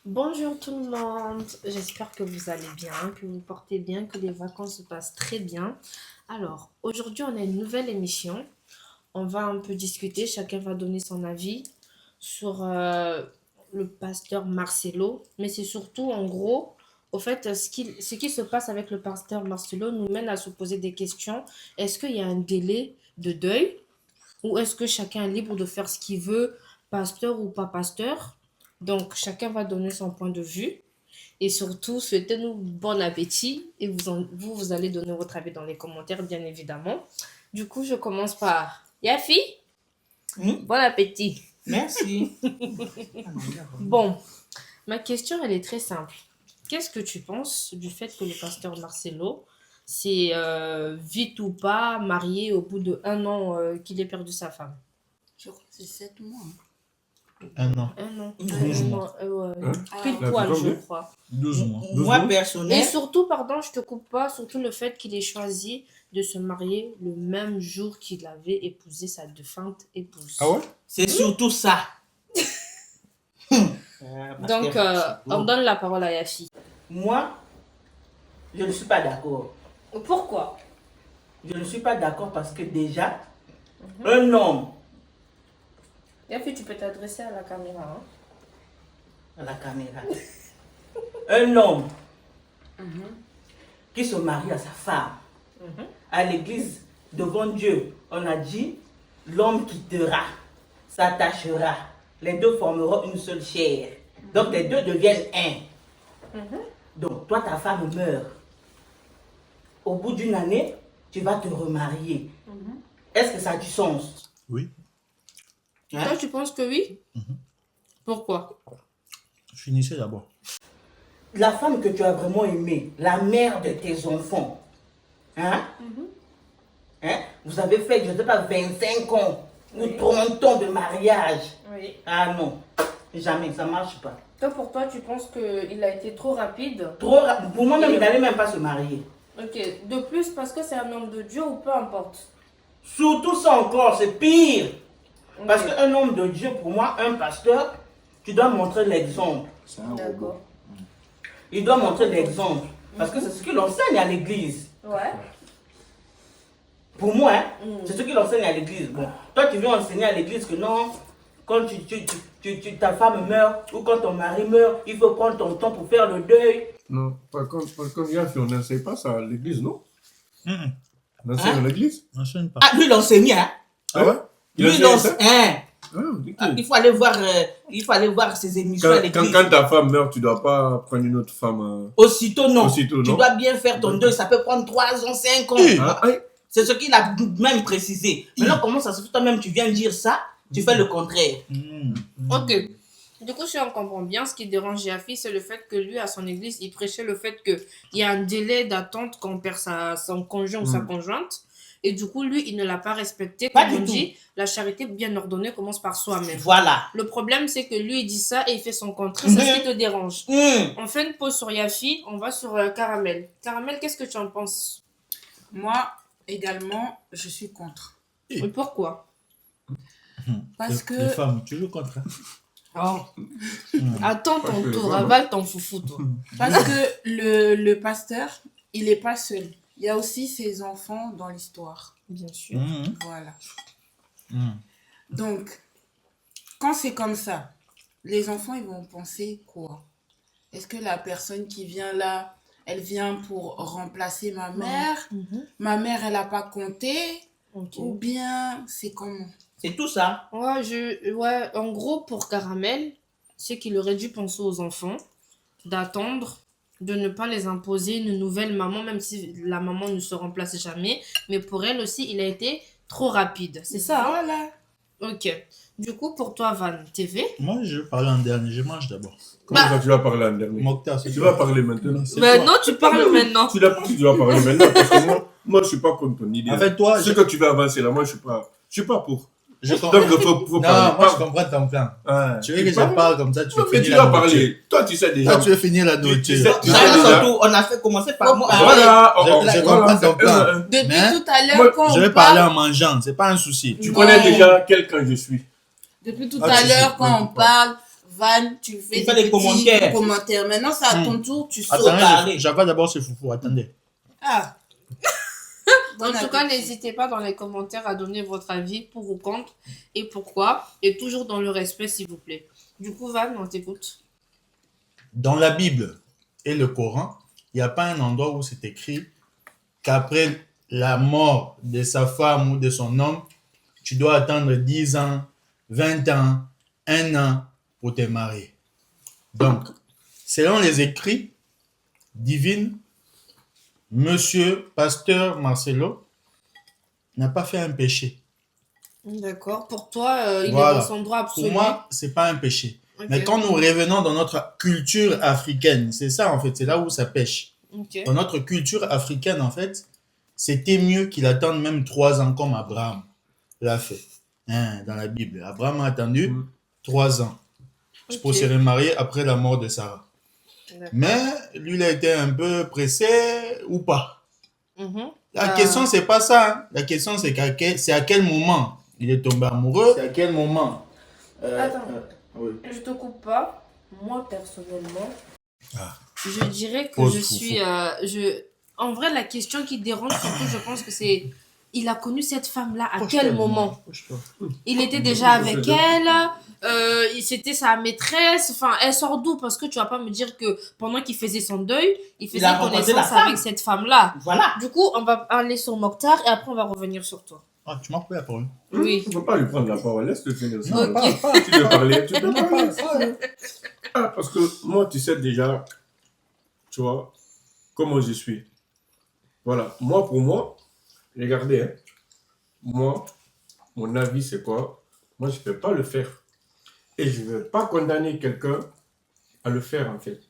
Bonjour tout le monde, j'espère que vous allez bien, que vous portez bien, que les vacances se passent très bien. Alors, aujourd'hui on a une nouvelle émission, on va un peu discuter, chacun va donner son avis sur le pasteur Marcelo, mais c'est surtout en gros, au fait, ce qui se passe avec le pasteur Marcelo nous mène à se poser des questions. Est-ce qu'il y a un délai de deuil ou est-ce que chacun est libre de faire ce qu'il veut, pasteur ou pas pasteur? Donc, chacun va donner son point de vue. Et surtout, souhaitez-nous bon appétit. Et vous allez donner votre avis dans les commentaires, bien évidemment. Du coup, je commence par Yafi. Bon appétit. Merci. Bon, ma question, elle est très simple. Qu'est-ce que tu penses du fait que le pasteur Marcelo s'est vite ou pas marié au bout de 1 an qu'il ait perdu sa femme? Je crois que c'est 7 mois. Un an. 1 an. 12 mois. Pile La poil, plus je grande, crois. 12 mois. 12 Moi, mois. Et personnel, surtout, pardon, je te coupe pas, surtout le fait qu'il ait choisi de se marier le même jour qu'il avait épousé sa défunte épouse. Ah ouais? c'est surtout ça. Donc, on donne la parole à Yafi. Moi, je ne suis pas d'accord. Pourquoi? Je ne suis pas d'accord parce que déjà, un homme Yafi, tu peux t'adresser à la caméra. Hein? à la caméra, un homme qui se marie à sa femme, à l'église, devant Dieu, on a dit, l'homme quittera, s'attachera, les deux formeront une seule chair. Donc les deux deviennent un. Donc toi, ta femme meurt. Au bout d'une année, tu vas te remarier. Est-ce que ça a du sens? Oui. Hein? Toi, tu penses que oui? Pourquoi? Finissez d'abord. La femme que tu as vraiment aimée, la mère de tes enfants, hein? Vous avez fait, je ne sais pas, 25 ans ou 30 ans de mariage. Oui. Ah non, jamais, ça ne marche pas. Toi, pour toi, tu penses qu'il a été trop rapide? Pour moi-même, il n'allait même pas se marier. Ok. De plus, parce que c'est un homme de Dieu ou peu importe? Surtout ça encore, c'est pire. Parce Ok. qu'un homme de Dieu, pour moi, un pasteur, tu dois montrer l'exemple. D'accord. Il doit montrer l'exemple. Parce que c'est ce qu'il enseigne à l'église. Ouais. Pour moi, hein, c'est ce qu'il enseigne à l'église. Bon, toi, tu viens enseigner à l'église que non, quand ta femme meurt ou quand ton mari meurt, il faut prendre ton temps pour faire le deuil. Non, par contre, on n'enseigne pas ça à l'église, non? Mhm. On enseigne Hein? à l'église? N'enchaîne pas. Ah, lui, il enseignait, hein? Ah ouais? Il Lui, il enseigne ça? enseigne. Ah, ok. Il faut aller voir ses émissions à Quand l'église. ta femme meurt, tu dois pas prendre une autre femme. Aussitôt, non. Aussitôt, Tu non? dois bien faire ton deuil. Ça peut prendre 3 ans, 5 ans. Ah, ah, C'est ce qu'il a même précisé. Maintenant, comment ça se fait toi-même, tu viens dire ça, tu fais le contraire. Ok. Du coup, si on comprend bien, ce qui dérange Yafi, c'est le fait que lui, à son église, il prêchait le fait qu'il y a un délai d'attente quand on perd son conjoint ou sa conjointe. Et du coup, lui, il ne l'a pas respecté. Pas Comme du on tout. dit, la charité bien ordonnée commence par soi-même. Voilà. Le problème, c'est que lui, il dit ça et il fait son contraire. C'est ce qui te dérange. On fait une pause sur Yafi, on va sur Caramel. Caramel, qu'est-ce que tu en penses? Moi, également, je suis contre. Et pourquoi? Parce que... Les femmes, toujours contre. Oh. Attends ton que tour, voilà. avale ton foufou, toi. Parce que le pasteur, il n'est pas seul. Il y a aussi ses enfants dans l'histoire. Bien sûr. Voilà. Mhm. Donc, quand c'est comme ça, les enfants, ils vont penser quoi? Est-ce que la personne qui vient là, elle vient pour remplacer ma mère? Ma mère, elle n'a pas compté? Ok. Ou bien, c'est comment? C'est tout ça. Ouais, en gros, pour Caramel, c'est qu'il aurait dû penser aux enfants, d'attendre, de ne pas les imposer une nouvelle maman, même si la maman ne se remplace jamais. Mais pour elle aussi, il a été trop rapide. C'est ça, hein? Voilà. Ok. Du coup, pour toi, Van TV. Moi, je parle en dernier. Je mange d'abord. comment ça, tu vas parler en dernier? Mokhtar, c'est Tu toi. vas parler maintenant. C'est Ben toi. non, tu parles maintenant. Tu dois parler maintenant parce que moi, je suis pas contre ton idée. En fait, toi, Ce que tu veux avancer là, moi, je suis pas pour. je Donc, comprends. il faut Non, parler. moi, je comprends ton plan. Ah, Tu veux que je parle comme ça, tu Non, veux mais tu finir la dois nourriture. parler. Toi, tu sais déjà. Toi, tu veux finir la nourriture. tu sais Chacun déjà. son tour. On a fait commencer par moi. Voilà. Je comprends ton plan. Depuis Mais tout à moi, l'heure, quand Je on vais parler parle... en mangeant, c'est pas un souci. Tu connais déjà quel camp je suis. Depuis tout Ah, à si, l'heure, si. quand on parle, vannes, tu fais Il fait des petits commentaires. Maintenant, c'est à ton tour, tu sautes. parler. Attendez, j'avais d'abord ce foufou, attendez. Ah. En tout cas, n'hésitez pas dans les commentaires à donner votre avis pour ou contre et pourquoi. Et toujours dans le respect, s'il vous plaît. Du coup, Van, on t'écoute. Dans la Bible et le Coran, il n'y a pas un endroit où c'est écrit qu'après la mort de sa femme ou de son homme, tu dois attendre 10 ans, 20 ans, 1 an pour te marier. Donc, selon les écrits divins, Monsieur Pasteur Marcelo n'a pas fait un péché. D'accord. Pour toi, il Voilà. est dans son droit absolu. Pour moi, c'est pas un péché. Ok. Mais quand nous revenons dans notre culture africaine, c'est ça en fait, c'est là où ça pêche. Ok. Dans notre culture africaine, en fait, c'était mieux qu'il attende même 3 ans comme Abraham l'a fait. Hein, dans la Bible. Abraham a attendu 3 ans pour se remarier après la mort de Sarah. D'accord. Mais lui, il a été un peu pressé ou pas. Mhm. La question, c'est pas ça. Hein. La question, c'est à quel moment il est tombé amoureux. C'est à quel moment. Attends. Oui. Je te coupe pas. Moi, personnellement, Ah. je dirais que Pause je foufou. suis... En vrai, la question qui dérange surtout, je pense que c'est... Il a connu cette femme-là à quel moment? Il était déjà avec elle, c'était sa maîtresse, enfin, elle sort d'où? Parce que tu vas pas me dire que pendant qu'il faisait son deuil, il faisait a rencontré connaissance la femme. avec cette femme-là. Voilà. Du coup, on va aller sur Mokhtar et après on va revenir sur toi. Ah, tu m'as coupé la parole. Oui. Il ne faut pas lui prendre la parole, laisse-le finir. ça. Non, Ok. pas. Tu veux parler, tu peux parler. Ah, parce que moi, tu sais déjà, tu vois, comment je suis. Voilà, moi, pour moi, regardez, hein, moi, mon avis, c'est quoi? Moi, je ne vais pas le faire. Et je ne vais pas condamner quelqu'un à le faire, en fait.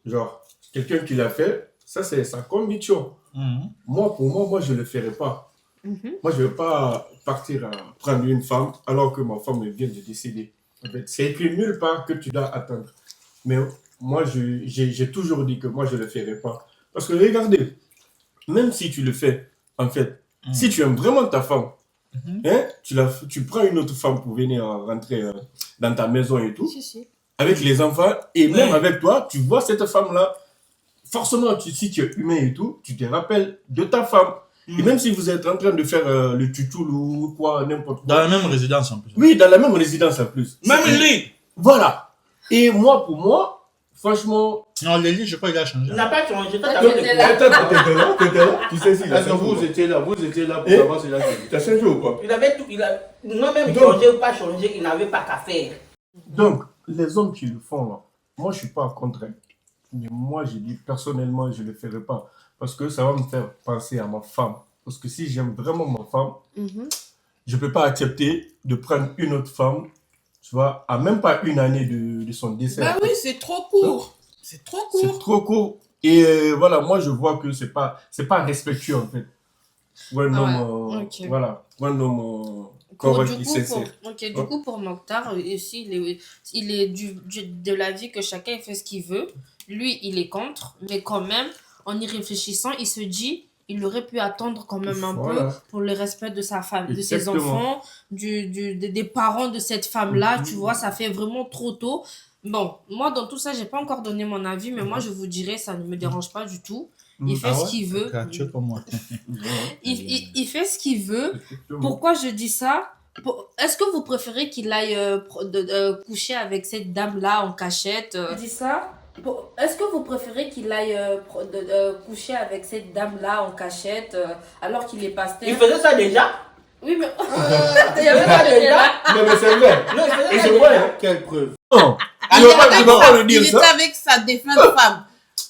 Genre, quelqu'un qui l'a fait, ça, c'est sa conviction. Mhm. Moi, pour moi, je ne le ferai pas. Mhm. Moi, je ne vais pas partir à prendre une femme alors que ma femme vient de décéder. En fait, c'est écrit nulle part que tu dois attendre. Mais moi, j'ai toujours dit que moi, je ne le ferai pas. Parce que regardez, même si tu le fais, en fait, si tu aimes vraiment ta femme, hein, tu prends une autre femme pour venir rentrer dans ta maison et tout, Si. avec les enfants, et même avec toi, tu vois cette femme-là, forcément, si tu es humain et tout, tu te rappelles de ta femme. Et même si vous êtes en train de faire le tutoulou ou quoi, n'importe quoi. Dans la même résidence en plus. Oui, dans la même résidence en plus. Même lui, Voilà. Et moi, pour moi, franchement... Non, Lélie, je crois qu'il a changé. il n'a pas changé. Toi, t'as Toi, fait t'étais des- là. T'étais là. Tu sais si Est-ce que vous étiez là pour Eh? savoir si là. T'as changé ou pas? Il avait tout. Non, même Donc- changé ou pas changé, il n'avait pas qu'à faire. Donc, les hommes qui le font là, moi je suis pas contre. Hein. Mais moi, j'ai dit personnellement, je ne le ferai pas. Parce que ça va me faire penser à ma femme. Parce que si j'aime vraiment ma femme, Mhm. je ne peux pas accepter de prendre une autre femme, tu vois, à même pas une année de son décès. Bah oui, c'est trop court. C'est trop C'est court. trop court. Et voilà, moi je vois que c'est pas respectueux en fait. Pour un homme, ok. voilà, pour un homme Pour- correct du et coup, sincère. du coup, pour Mokhtar, ici, il est de l'avis que chacun fait ce qu'il veut. Lui, il est contre, mais quand même, en y réfléchissant, il se dit, il aurait pu attendre quand même un Voilà. peu pour le respect de sa femme, de ses Exactement. enfants, des parents de cette femme-là. Tu vois, ça fait vraiment trop tôt. Bon, moi, dans tout ça, j'ai pas encore donné mon avis, mais moi, je vous dirais, ça ne me dérange pas du tout. Il fait ce qu'il veut. Tu es comme moi. Il fait ce qu'il veut. Exactement. Pourquoi je dis ça? Est-ce que vous préférez qu'il aille coucher avec cette dame-là en cachette? Je dis ça. Est-ce que vous préférez qu'il aille coucher avec cette dame-là en cachette alors qu'il est pasteur? Il faisait ça déjà. Oui, mais il y avait pas de là. Non, mais c'est vrai. Non, il faisait Et ça c'est déjà. vrai. Hein. Quelle preuve? Non. Il Tu vas était pas le il dire était ça. avec sa défunte femme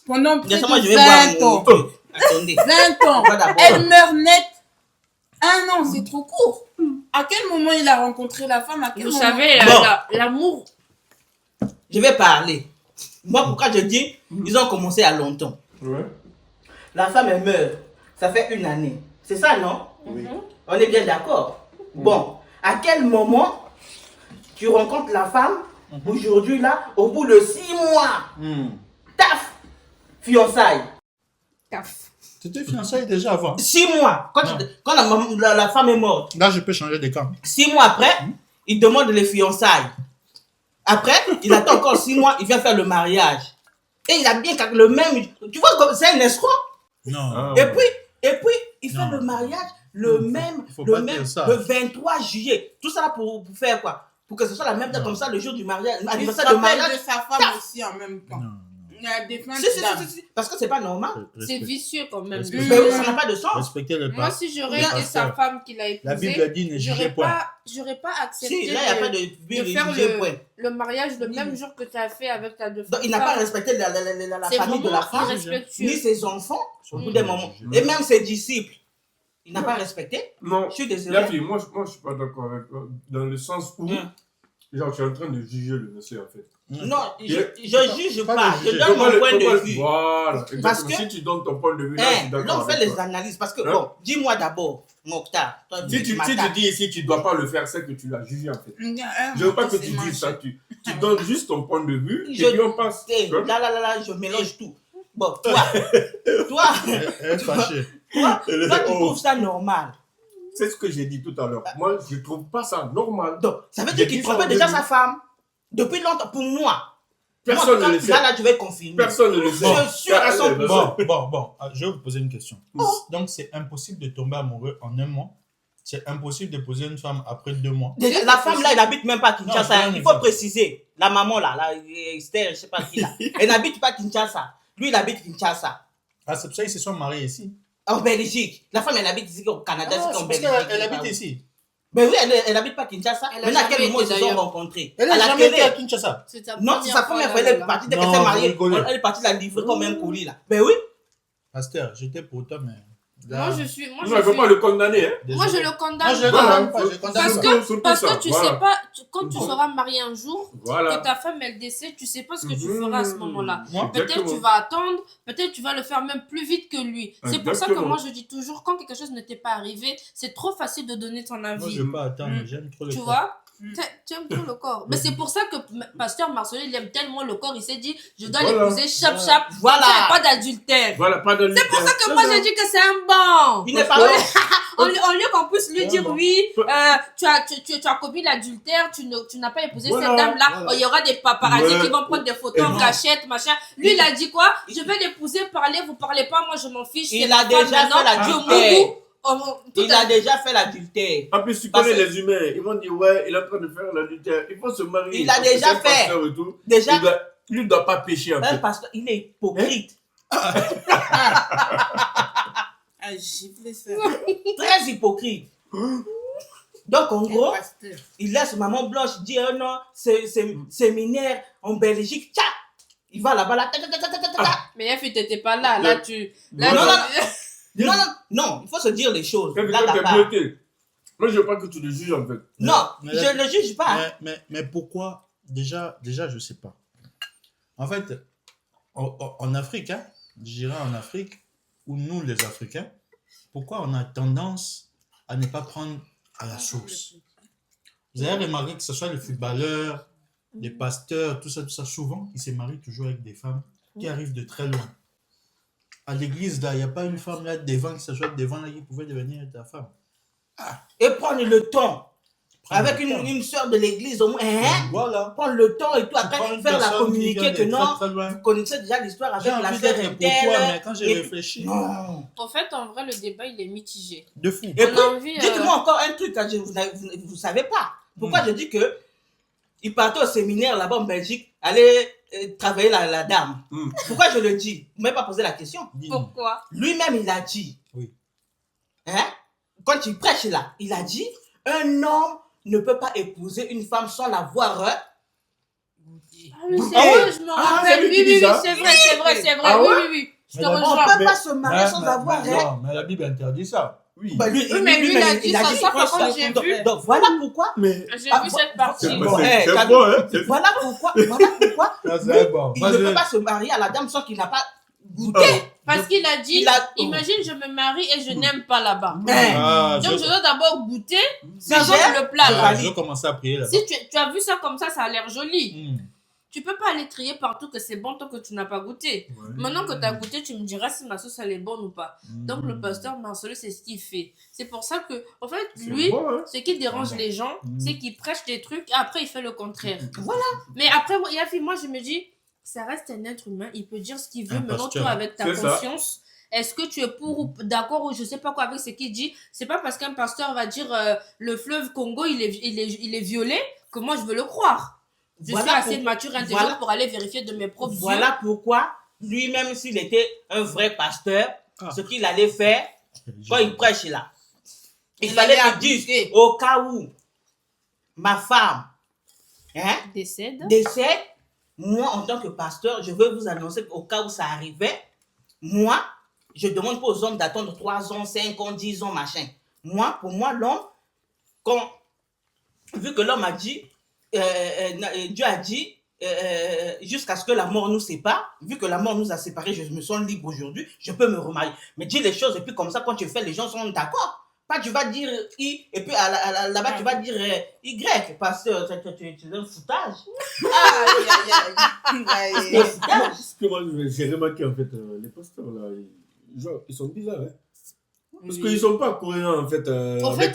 pendant près Laisse-moi, je de vais 20 voir ans. mon... Attendez. 20 ans. On va d'abord. Elle meurt nette. 1 an, c'est trop court. À quel moment il a rencontré la femme? À quel Vous moment? savez, Bon. l'amour. Je vais parler. Moi, pourquoi je dis, ils ont commencé à longtemps. Ouais. La femme, elle meurt. Ça fait 1 année. C'est ça, non? On est bien d'accord. Bon, à quel moment tu rencontres la femme, aujourd'hui, là, au bout de 6 mois, taf, fiançailles. Caf. Tu étais fiancé déjà avant. 6 mois, quand la femme est morte, Là, je peux changer de camp. 6 mois après, il demande les fiançailles. Après, il attend encore 6 mois, il vient faire le mariage. Et il a bien le même... Tu vois, comme c'est un escroc. Non. Et puis, il fait Non. le mariage le même, faut pas le dire même, ça. le 23 juillet. Tout ça là pour faire quoi? Pour que ce soit la même date Non. comme ça, le jour du mariage, Il se anniversaire de rappelle mariage. de sa femme aussi en même temps. Non. Il y a des fins Si. Parce que c'est pas normal. C'est vicieux quand même. Respect. Ben oui, ça n'a pas de sens. Respectez le Moi, pas. si j'aurais le été sa pasteur. femme qu'il a épousée, La Bible dit ne jugez point. j'aurais pas accepté Si, là, il n'y a pas de de faire jugé, point. le mariage le même jour que tu as fait avec ta deux Donc, il n'a pas respecté la C'est famille de la vraiment femme, irrespectueux. ni ses enfants, au bout d'un moment. Mm. Et même ses disciples. Il n'a pas respecté. Non, Je suis désolé. la fille, moi, je suis pas d'accord avec toi. Dans le sens où, genre, tu es en train de juger le monsieur, en fait. Non, je juge Pas pas. de Je juger. donne mon point de vue. Voilà, Parce exactement. que- Si tu donnes ton point de vue, là, je suis Là, d'accord on fait avec les toi. analyses. Parce que, Hein? bon, dis-moi d'abord, Mokhtar. Toi, Si tu m'attaques. dis ici, tu ne dois pas le faire, c'est que tu l'as jugé, en fait. Je Je veux pas que tu dises ça. Tu donnes juste ton point de vue Je- et puis on passe. Eh, Hein? là, je mélange tout. Bon, toi, Elle est fâchée. toi, tu Oh. trouves ça normal. C'est ce que j'ai dit tout à l'heure. Moi, je trouve pas ça normal. Donc, ça veut J'ai dire qu'il dit ça trompait au déjà début. sa femme. Depuis longtemps, pour moi. Personne Moi, ne le quand sait. là, je vais confirmer. Personne ne le sait. Je suis sûr à 100%. Bon, je vais vous poser une question. Donc, c'est impossible de tomber amoureux en un mois. C'est impossible d'épouser une femme après 2 mois. Déjà, la femme là, elle n'habite même pas à Non, Kinshasa. je Il donne faut un exemple. préciser. La maman là, Esther, je sais pas qui là. Elle n'habite pas Kinshasa. Lui, il habite Kinshasa. Ah, c'est pour ça qu'ils se sont mariés ici. En Belgique. La femme, elle habite ici au Canada, Ah, c'est c'est en parce Belgique. qu'elle habite ici. Mais oui, elle n'habite pas Kinshasa. Elle a Maintenant, à quel jamais moment ils été, se sont d'ailleurs. rencontrés? Elle À n'a la jamais été à télé. Kinshasa. C'est ta Non, c'est sa première fois. Elle est partie dès qu'elle Non, s'est vous mariée. rigolez. Elle est partie la livrer comme un colis là. Ben oui. Pasteur, j'étais pour toi, mais. Moi, là, je suis. Moi, Non, il ne faut pas le condamner. Hein. Moi, je désolé. le Moi, condamne. je le Voilà. condamne pas. Je le condamne Parce pas. que, Surtout parce ça, que tu voilà. sais pas, quand tu Voilà. seras marié un jour, Voilà. que ta femme elle décède, tu sais pas ce que tu Mhm. feras à ce moment-là. Moi, Peut-être Exactement. tu vas attendre, peut-être tu vas le faire même plus vite que lui. C'est pour ça que Exactement. moi je dis toujours, quand quelque chose ne t'est pas arrivé, c'est trop facile de donner ton moi, avis. je ne veux pas attendre. Mm. J'aime trop le Tu corps. vois Mm. tu aimes trop le corps. Mais c'est pour ça que Pasteur Marcelin, il aime tellement le corps, il s'est dit, je dois Voilà. l'épouser chap. Voilà. Il n'y a pas d'adultère. Voilà, pas de C'est pour ça que moi j'ai dit que c'est un bon. Il n'est pas là. Au lieu qu'on puisse lui dire bon. oui, tu as commis l'adultère, tu n'as pas épousé Voilà, cette dame-là, voilà. il y aura des paparazzis Ouais. qui vont prendre des photos en non. cachette, machin. Lui, il a dit quoi? Je vais l'épouser, parler, vous parlez pas, moi je m'en fiche. Il c'est a ma femme déjà maintenant, fait l'adultère. je m'en fous. Tout Il à- a déjà fait l'adultère. En plus, tu Parce connais que- les humains. Ils vont dire, ouais, il est en train de faire l'adultère. Il faut se marier. Il a Parce que déjà c'est un fait. pasteur et tout. Déjà, Lui ne doit pas pécher, en un fait. pasteur, il est hypocrite. Ah, gifler ça. Très hypocrite. Donc, en gros, Pasteur. il laisse maman Blanche dire non, c'est séminaire en Belgique. Tcha! Il va là-bas, là. Ta, ta, ta, ta, ta, ta, ta. Mais F, t'étais pas là, là tu. Là, Non, tu- non, non, il faut se dire les choses. Quand Là, tu es là-bas. bloqué. Moi, je veux pas que tu le juges, en fait. Non, Mais je là- ne le juge pas. Mais pourquoi déjà, je sais pas. En fait, en Afrique, hein, je dirais en Afrique, où nous, les Africains, pourquoi on a tendance à ne pas prendre à la source? Vous avez remarqué que ce soit les footballeurs, les pasteurs, tout ça, souvent, ils se marient toujours avec des femmes qui arrivent de très loin. À l'église, là, il n'y a pas une femme là devant, qui s'assoit devant là, qui pouvait devenir ta femme. Et prendre le temps. Prendre Avec le temps. une soeur de l'église au moins. Hein? Voilà. Prendre le temps et tout. Tu prends Après, une faire la personne qui communiquer vient que de non. très, très loin. Vous connaissez déjà l'histoire J'ai avec la envie sœur d'être pour toi, mais Intel. quand j'ai Et- réfléchi, Non. En fait, en vrai, le débat, il est mitigé. de fou. Et On a puis, envie, dites-moi encore un truc, hein, vous savez pas. Pourquoi je dis que il partait au séminaire là-bas en Belgique, aller travailler la dame. Mm. Pourquoi je le dis? Vous m'avez pas posé la question. Dis-nous. Pourquoi? Lui-même, il a dit. Oui. Hein? Quand il prêche là, il a dit, un homme ne peut pas épouser une femme sans l'avoir. Ah oui, c'est Ah vrai, oui. je me Ah, rappelle. c'est lui Oui, qui dit oui, ça. c'est vrai. Ah Oui, ouais? oui. Je Mais te la- On rejoins. ne peut pas se marier sans avoir. Hein? Non, mais la Bible interdit ça. Oui. Bah, lui, Oui, mais lui, il a lui-même, dit ça, ça, par contre, j'ai donc, vu. donc, voilà pourquoi. Mais. J'ai Ah, vu bon, cette partie. C'est Bon, c'est t'as bon, hein. Voilà pourquoi. Voilà pourquoi. Ça, c'est bon. Il Moi, ne je- peut pas se marier à la dame sans qu'il n'a pas goûté. Parce qu'il a dit, Il a- imagine, je me marie et je n'aime pas là-bas. Hein? Ah, Donc, je dois d'abord goûter, Si par exemple, j'ai- le plat là. je vais commencer à prier là-bas. Si tu as vu ça comme ça a l'air joli. Hmm. Tu peux pas aller trier partout que c'est bon tant que tu n'as pas goûté. Ouais. Maintenant que tu as goûté, tu me diras si ma sauce elle est bonne ou pas. Donc le pasteur Marcelo, c'est ce qu'il fait. C'est pour ça que, en fait, C'est lui, bon, hein. ce qui dérange les gens, c'est qu'il prêche des trucs et après il fait le contraire. Voilà. Mais après, moi, je me dis, ça reste un être humain, il peut dire ce qu'il veut. Un Maintenant, pasteur. toi, avec ta C'est ça. conscience, est-ce que tu es pour ou d'accord ou je sais pas quoi avec ce qu'il dit? C'est pas parce qu'un pasteur va dire le fleuve Congo, il est violet que moi je veux le croire. Je suis assez mature et intelligente pour aller vérifier de mes propres yeux. Voilà pourquoi, lui-même, s'il était un vrai pasteur, ce qu'il allait faire, quand il prêche là, il fallait allait qu'il dise, abuser. au cas où ma femme Décède. décède, moi, en tant que pasteur, je veux vous annoncer qu'au cas où ça arrivait, moi, je demande pas aux hommes d'attendre 3 ans, 5 ans, 10 ans, machin. Moi, pour moi, l'homme, vu que l'homme a dit, Dieu a dit, jusqu'à ce que la mort nous sépare, vu que la mort nous a séparés, je me sens libre aujourd'hui, je peux me remarier. Mais dis les choses, et puis comme ça, quand tu fais, les gens sont d'accord. Pas tu vas dire I, et puis là-bas, tu vas dire Y, pasteur, c'est un foutage. Aïe. Ce que moi, j'ai remarqué, en fait, les pasteurs, là, ils sont bizarres, hein. Parce qu'ils ne sont pas cohérents, en fait, En fait,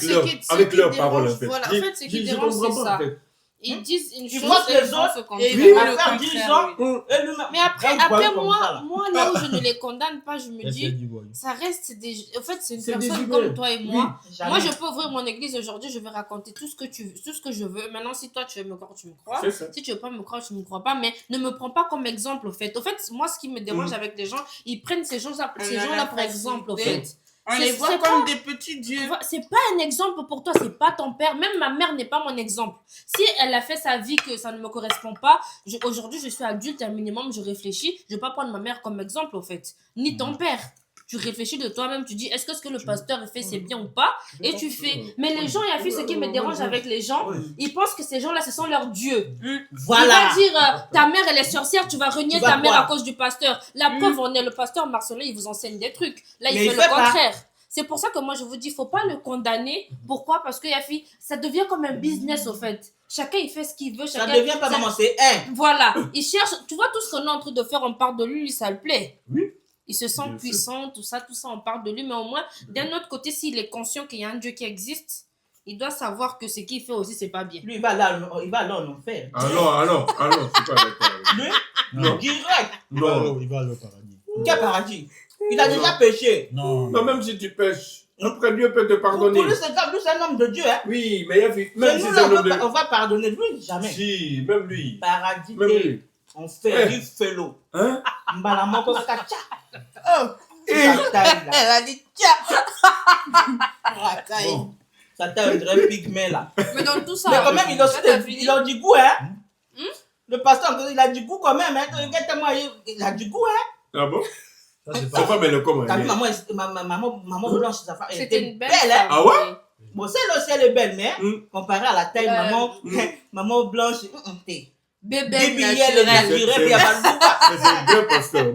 avec leurs paroles, en fait. Voilà, en fait, ce qui Je dérange, comprends c'est pas, ça. en fait. Ils disent une Tu chose vois que et les ils font autres, ce et contraire. il Oui, va le faire contraire, 10 ans, et lui-même. Mais après comme moi, ça, là. moi, là où je ne les condamne pas, je me dis, ça reste des... En fait, c'est une C'est des personne humains. comme toi et moi. Jamais. Moi, je peux ouvrir mon église aujourd'hui, je vais raconter tout ce que je veux. Maintenant, si toi, tu veux me croire, tu me crois. C'est ça. Si tu veux pas me croire, tu me crois pas. Mais ne me prends pas comme exemple, au fait. Au fait, moi, ce qui me dérange avec les gens, ils prennent ces gens-là pour exemple, au fait. On les voit C'est comme pas- des petits dieux. C'est pas un exemple pour toi, c'est pas ton père. Même ma mère n'est pas mon exemple. Si elle a fait sa vie que ça ne me correspond pas, aujourd'hui je suis adulte, un minimum, je réfléchis. Je vais pas prendre ma mère comme exemple, au fait. Ni ton père. Tu réfléchis de toi-même, tu dis est-ce que ce que le pasteur fait c'est bien ou pas, et tu fais. Mais les gens, il y a fait ce qui me dérange avec les gens, ils pensent que ces gens-là ce sont leurs dieux. Voilà. Il va dire ta mère elle est sorcière, tu vas renier Tu vas ta mère quoi à cause du pasteur. La preuve, on est le pasteur Marcelin, il vous enseigne des trucs. Là, il Mais fait il le fait pas. contraire. C'est pour ça que moi je vous dis, faut pas le condamner. Pourquoi? Parce que Yafi, ça devient comme un business au fait. Chacun il fait ce qu'il veut. Ça Chacun, devient pas maman, c'est un. Voilà, il cherche. Tu vois tout ce qu'on est en train de faire, on parle de lui, ça le plaît. Oui. Il se sent Bien puissant, tout ça, on parle de lui. Mais au moins, d'un autre côté, s'il est conscient qu'il y a un Dieu qui existe, il doit savoir que ce qu'il fait aussi, c'est pas bien. Lui, il va là en enfer. Alors, je suis pas d'accord. Lui, Non. direct. Non, Il va aller au paradis. Quel paradis? Il a déjà péché. Non. non, même si tu pêches, après Dieu peut te pardonner. Pour lui, c'est un homme de Dieu. Hein. Oui, mais il y a même Mais si nous, c'est là, un homme de... on va pardonner lui, jamais. Si, même lui. Paradis, Même lui. on fait du félo. Hein? Mbalamoko kacha. Et... Elle a dit tiens. Racaille. Bon. Ça t'a un vrai pygmée là. Mais dans tout ça, Mais quand même, il a aussi t'as fini. il a du goût, hein. Le pasteur, il a du goût quand même, hein. Regarde-moi, il a du goût, hein. Ah bon? Ça, c'est Sa pas... femme, elle est comment? T'as vu, Elle est- maman blanche, sa femme, elle C'était était une belle belle, hein. femme. Ah ouais? Bon, celle aussi, elle est belle, mais comparée à la taille, Euh, maman blanche, t'es Bébé bébé, elle est naturel. naturelle, il y a pas de goût. C'est un vrai pasteur.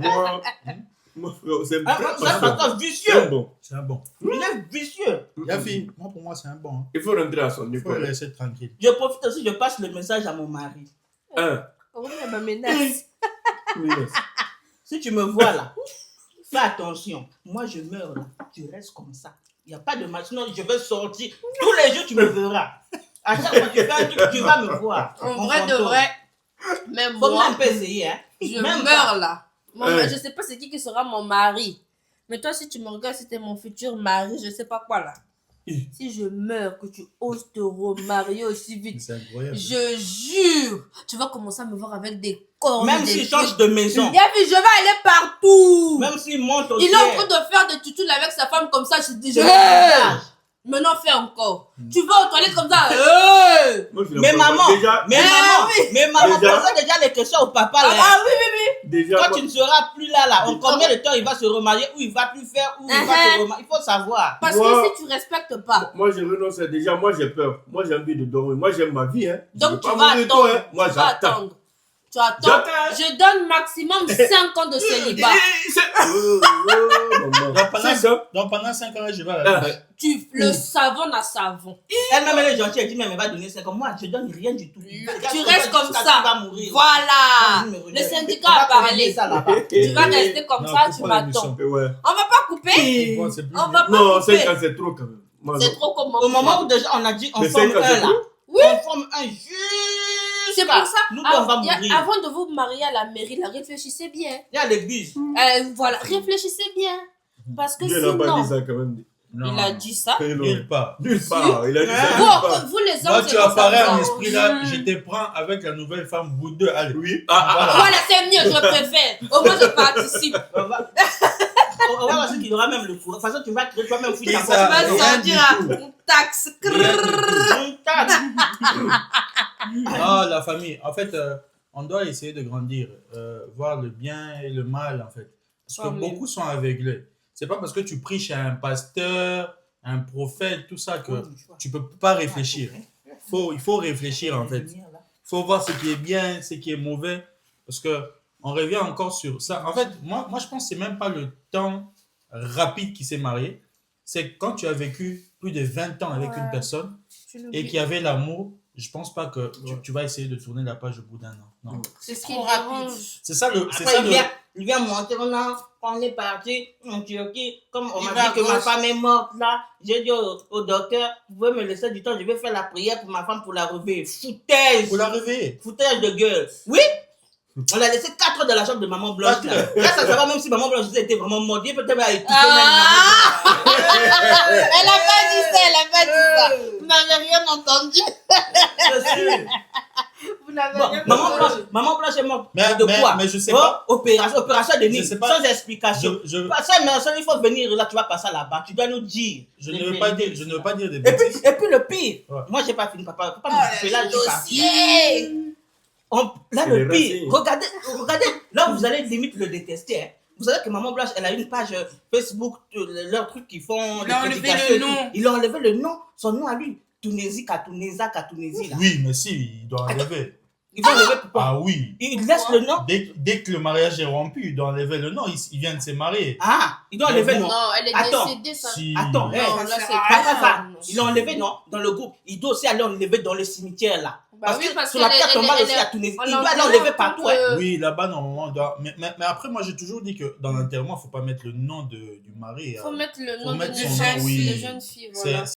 Moi, frère, c'est un Ah, vrai c'est un pasteur. pasteur C'est vicieux. bon. C'est un bon. Il est vicieux. Yafi, moi pour moi c'est un bon. Hein. Il faut rentrer à son Il faut le niveau. laisser tranquille. Je profite aussi, je passe le message à mon mari. Hein? Oh, elle me menace. Oui, Si tu me vois là, fais attention. Moi, je meurs là. Tu restes comme ça. Il n'y a pas de match. Sinon, je vais sortir. Tous les jours, tu me verras. À chaque fois que tu fais un truc, tu vas me voir. En Mon vrai de fantôme. vrai, même Faut moi, même pas essayer, hein. je Même meurs là. Ouais. Je sais pas c'est qui sera mon mari. Mais toi, si tu me regardes, c'était mon futur mari, je sais pas quoi là. Si je meurs, que tu oses te remarier aussi vite, C'est incroyable. je jure, tu vas commencer à me voir avec des corps. Même des s'il trucs. change de maison. Je vais aller partout. Même s'il monte au Il est ciel. en train de faire des tutus avec sa femme comme ça. Je dis, Je vais maintenant fais encore. Tu vas aux toilettes comme ça. Hey. Moi, je Mais l'ai maman, pas- Déjà, mais maman, Déjà. posez déjà les questions au papa là. Ah oui. déjà, Quand moi- tu ne seras plus là, en combien de temps il va se remarier, ou il va plus faire, ou il va se remarier. Il faut savoir. Parce Moi- que si tu respectes pas, moi, je renonce. Déjà, moi, j'ai peur. Moi, j'ai envie de dormir. Moi, j'aime ma vie. Hein. Je veux donc pas tu vas mourir tôt, attendre. hein. Moi, Tu vas j'attends. attendre. Tu attends. J'attends. Je donne maximum 5 ans de célibat. Maman. C'est ça. Donc pendant 5 ans, je vais à la douche. Le savon à savon. Elle-même, elle est gentille, elle dit, mais elle va donner 5 ans. Moi, je donne rien du tout. Tu restes comme Jusqu'à ça. tu vas mourir. Voilà. Non, Le syndicat on va a parlé. corriger ça là-bas. Tu vas rester comme Non, ça, coupe tu pas m'attends. l'émission. Ouais. On va pas couper. Bon, c'est plus On bien. va pas Non, couper. 5 ans, c'est trop quand même. Moi, C'est non. trop comme Au moment où déjà on a dit on Mais forme 5 ans, c'est un là. trop. Oui. On forme un juste. C'est pour ça. Nous, on va mourir. Avant de vous marier à la mairie, là, réfléchissez bien. Il y a l'église. Voilà, réfléchissez bien. Parce que Dieu n'a pas dit sinon, ça quand même. Non. il a dit ça. Nulle part. Nulle part. Il a dit ça Hein? nulle part. Vous les hommes, Moi, c'est tu comme ça, apparais vous en en- esprit là, je te prends avec la nouvelle femme, vous deux, allez. Oui. Voilà, c'est mieux, je préfère. Au moins, je participe. On va voir ce qu'il aura même le courant. De toute façon, tu vas créer toi-même fouiller ta Et Tu ça- vas rien sortir du à tout. une taxe. Non, la famille, en fait, on doit essayer de grandir, voir le bien et le mal, en fait. Parce que Amen. beaucoup sont aveuglés. C'est pas parce que tu pries chez un pasteur, un prophète, tout ça, que tu peux pas réfléchir. Il faut réfléchir, en fait. Il faut voir ce qui est bien, ce qui est mauvais. Parce que on revient encore sur ça. En fait, moi je pense que c'est même pas le temps rapide qui s'est marié. C'est quand tu as vécu plus de 20 ans avec une personne et qu'il y avait l'amour, je pense pas que tu vas essayer de tourner la page au bout d'un an. Non. C'est ce qui Trop rapide. dérange. C'est ça le. C'est Après, ça il vient monter, on est parti en Turquie. Comme on Il m'a va dit que à ma gauche. femme est morte là, j'ai dit au docteur, vous pouvez me laisser du temps, je vais faire la prière pour ma femme pour la réveiller. Foutaise! Faut la réveiller. Foutage de gueule. Oui? On l'a laissé 4 heures dans la chambre de maman Blanche. Là. Là, ça va, même si maman Blanche était vraiment morte. Peut-être elle a étouffé Ah! même Elle a pas dit ça, elle a pas dit ça. Vous n'avez rien entendu. maman Blanche. Vous n'avez Bon, rien maman Blanche est morte. Mais- de mais- quoi? mais je sais Oh, pas. opération de Je nuit, sais pas. sans explication. Je Ça, il faut venir là, tu vas passer là-bas. Tu dois nous dire. ne veux pas dire des Et bêtises. puis le pire, Ouais. moi j'ai pas fini, papa. Faut pas Oh, me couper là, le je suis parti. dossier. Là, C'est le les pire, racines. regardez, là vous allez limite le détester. Hein. Vous savez que Maman Blanche, elle a une page Facebook, leur truc qu'ils font. Il a les enlevé prédications le et tout. nom. Il a enlevé le nom, son nom à lui. Tunisia, là. Oui, mais si, il doit enlever. Il va enlever pourquoi? Ah oui. Il laisse le nom. Dès que le mariage est rompu, il doit enlever le nom. Il vient de se marier. Ah, il doit Mais enlever le bon. nom. Non, elle est Attends. décédée, ça. Si. Attends, Non, hey, là, ça c'est sert à pas rien. Papa, non. il l'a enlevé, non, dans le groupe. Il doit aussi aller enlever dans le cimetière, là. Bah oui, parce sur la qu'elle- terre elle- tombale elle- aussi à Tunisie. on Il doit l'enterre l'enlever en partout, tant hein. que- Oui, là-bas, normalement, on doit. Mais après, moi, j'ai toujours dit que dans l'enterrement, il ne faut pas mettre le nom du mari. Faut mettre le Faut nom mettre de son nom, jeune oui. fille, de jeune fille, voilà. C'est